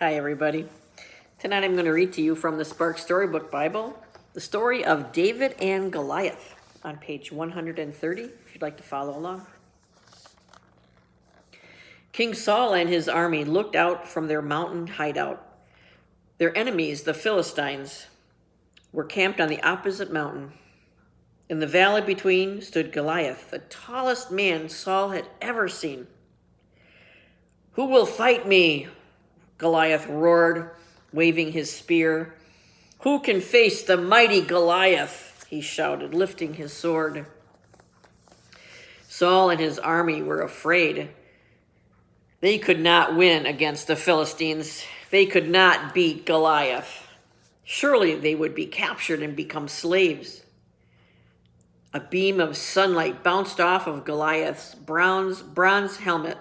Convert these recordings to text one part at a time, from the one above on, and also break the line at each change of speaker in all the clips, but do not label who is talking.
Hi, everybody. Tonight I'm going to read to you from the Spark Storybook Bible, the story of David and Goliath on page 130, if you'd like to follow along. King Saul and his army looked out from their mountain hideout. Their enemies, the Philistines, were camped on the opposite mountain. In the valley between stood Goliath, the tallest man Saul had ever seen. "Who will fight me?" Goliath roared, waving his spear. "Who can face the mighty Goliath?" he shouted, lifting his sword. Saul and his army were afraid. They could not win against the Philistines. They could not beat Goliath. Surely they would be captured and become slaves. A beam of sunlight bounced off of Goliath's bronze helmet.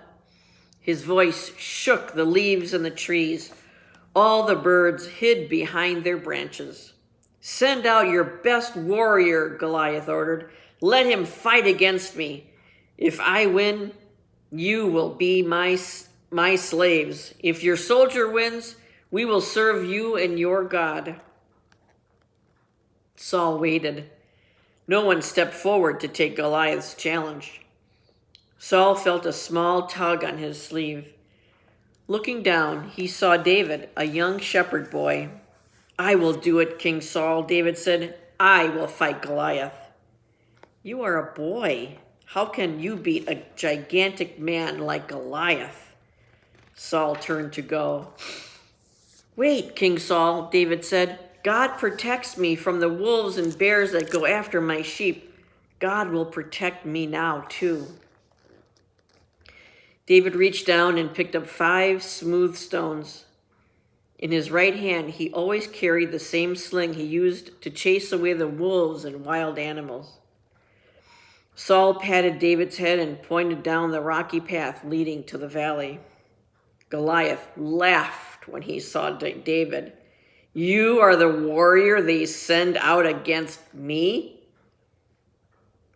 His voice shook the leaves and the trees. All the birds hid behind their branches. "Send out your best warrior," Goliath ordered. "Let him fight against me. If I win, you will be my slaves. If your soldier wins, we will serve you and your God." Saul waited. No one stepped forward to take Goliath's challenge. Saul felt a small tug on his sleeve. Looking down, he saw David, a young shepherd boy. "I will do it, King Saul," David said. "I will fight Goliath." "You are a boy. How can you beat a gigantic man like Goliath?" Saul turned to go. "Wait, King Saul," David said. "God protects me from the wolves and bears that go after my sheep. God will protect me now, too." David reached down and picked up 5 smooth stones. In his right hand, he always carried the same sling he used to chase away the wolves and wild animals. Saul patted David's head and pointed down the rocky path leading to the valley. Goliath laughed when he saw David. "You are the warrior they send out against me?"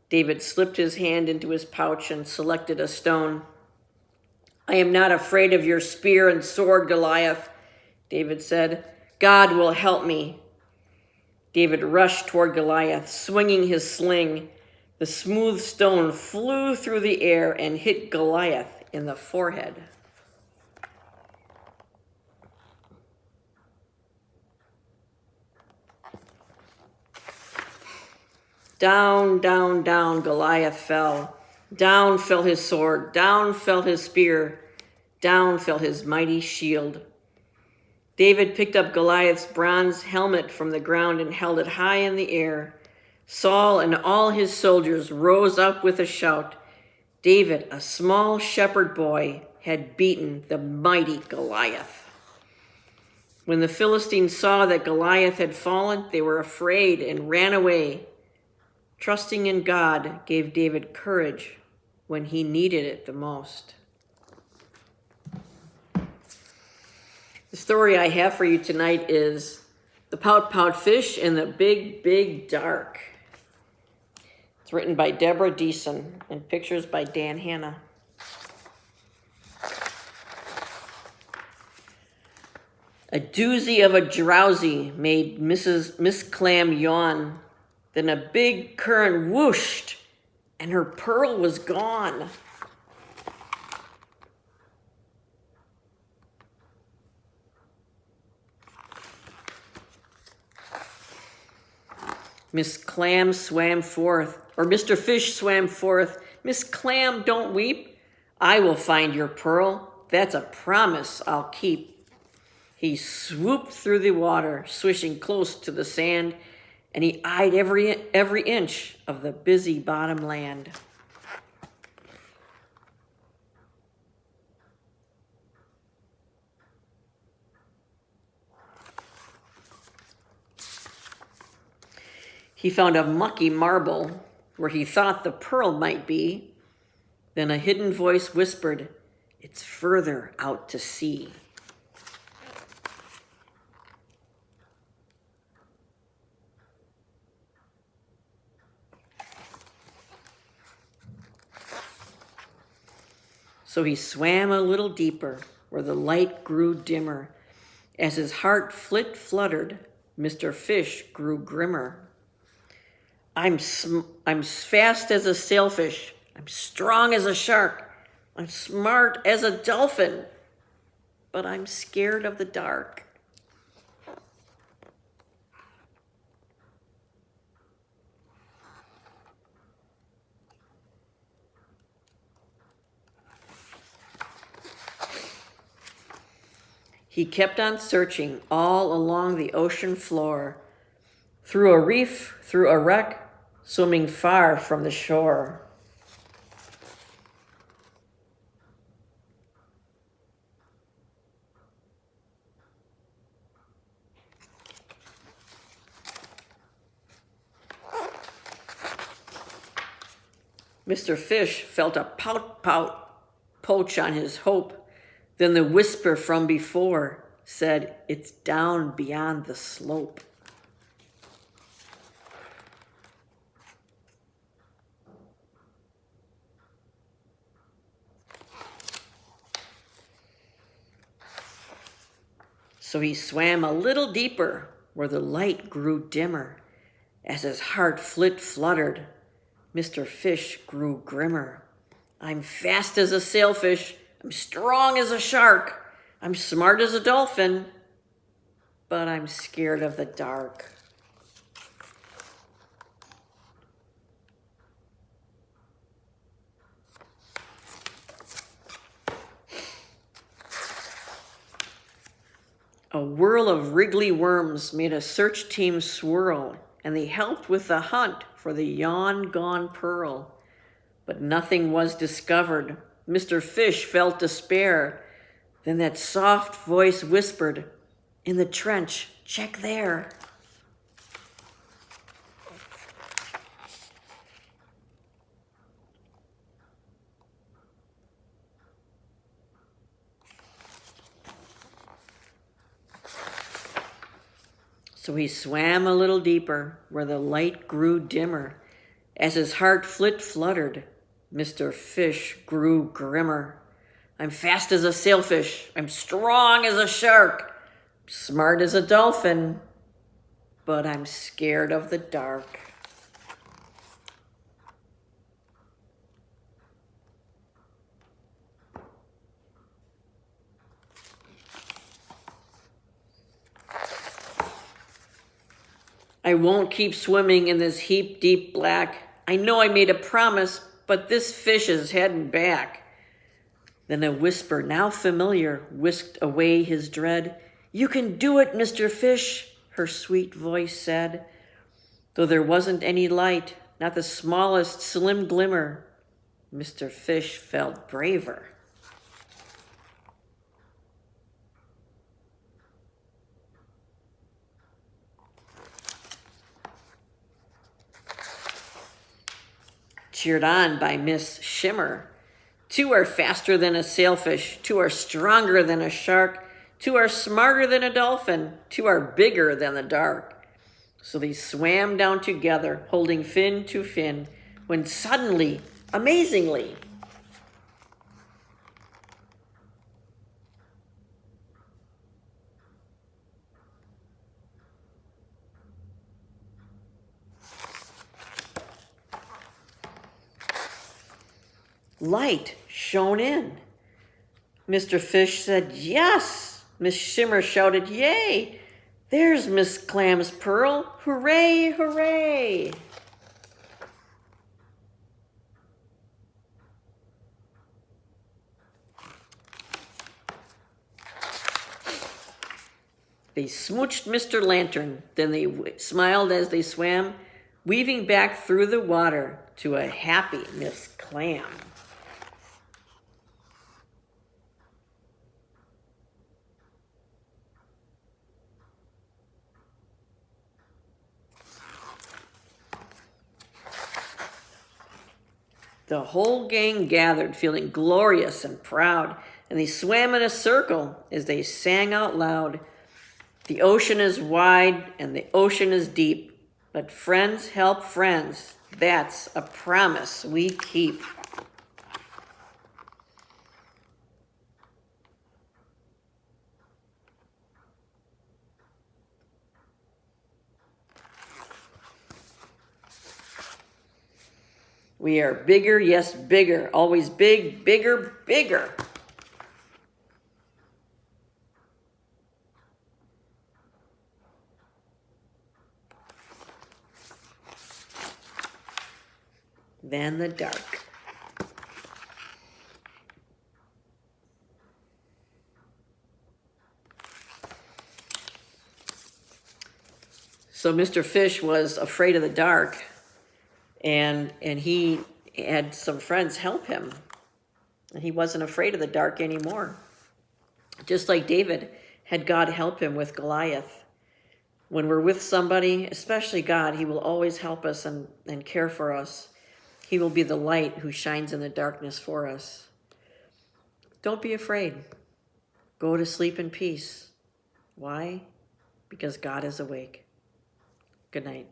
David slipped his hand into his pouch and selected a stone. "I am not afraid of your spear and sword, Goliath," David said. "God will help me." David rushed toward Goliath, swinging his sling. The smooth stone flew through the air and hit Goliath in the forehead. Down, down, down, Goliath fell. Down fell his sword. Down fell his spear. Down fell his mighty shield. David picked up Goliath's bronze helmet from the ground and held it high in the air. Saul and all his soldiers rose up with a shout. David, a small shepherd boy, had beaten the mighty Goliath. When the Philistines saw that Goliath had fallen, they were afraid and ran away. Trusting in God gave David courage when he needed it the most. The story I have for you tonight is The Pout Pout Fish and the Big, Big Dark. It's written by Deborah Deason and pictures by Dan Hanna. A doozy of a drowsy made Miss Clam yawn. Then a big current whooshed, and her pearl was gone. Miss Clam swam forth, or Mr. Fish swam forth. "Miss Clam, don't weep. I will find your pearl. That's a promise I'll keep." He swooped through the water, swishing close to the sand, and he eyed every inch of the busy bottom land. He found a mucky marble where he thought the pearl might be. Then a hidden voice whispered, "It's further out to sea." So he swam a little deeper, where the light grew dimmer. As his heart fluttered, Mr. Fish grew grimmer. I'm fast as a sailfish. I'm strong as a shark. I'm smart as a dolphin. But I'm scared of the dark. He kept on searching all along the ocean floor, through a reef, through a wreck, swimming far from the shore. Mr. Fish felt a poach on his hope. Then the whisper from before said, "It's down beyond the slope." So he swam a little deeper where the light grew dimmer. As his heart fluttered, Mr. Fish grew grimmer. I'm fast as a sailfish. I'm strong as a shark. I'm smart as a dolphin. But I'm scared of the dark. A whirl of wriggly worms made a search team swirl, and they helped with the hunt for the yawn-gone pearl. But nothing was discovered. Mr. Fish felt despair. Then that soft voice whispered, "In the trench, check there." So he swam a little deeper where the light grew dimmer. As his heart fluttered, Mr. Fish grew grimmer. I'm fast as a sailfish. I'm strong as a shark. Smart as a dolphin. But I'm scared of the dark. I won't keep swimming in this heap deep black. I know I made a promise, but this fish is heading back. Then a whisper, now familiar, whisked away his dread. You can do it, Mr. Fish, her sweet voice said. Though there wasn't any light, not the smallest slim glimmer, Mr. Fish felt braver. Cheered on by Miss Shimmer. 2 are faster than a sailfish. 2 are stronger than a shark. 2 are smarter than a dolphin. 2 are bigger than the dark. So they swam down together, holding fin to fin, when suddenly, amazingly, light shone in. Mr. Fish said, yes. Miss Shimmer shouted, yay. There's Miss Clam's pearl. Hooray, hooray. They smooched Mr. Lantern, then they smiled as they swam, weaving back through the water to a happy Miss Clam. The whole gang gathered, feeling glorious and proud, and they swam in a circle as they sang out loud, the ocean is wide and the ocean is deep, but friends help friends. That's a promise we keep. We are bigger, yes, bigger. Always big, bigger, bigger. Than the dark. So Mr. Fish was afraid of the dark, and he had some friends help him. And he wasn't afraid of the dark anymore. Just like David had God help him with Goliath. When we're with somebody, especially God, he will always help us and care for us. He will be the light who shines in the darkness for us. Don't be afraid. Go to sleep in peace. Why? Because God is awake. Good night.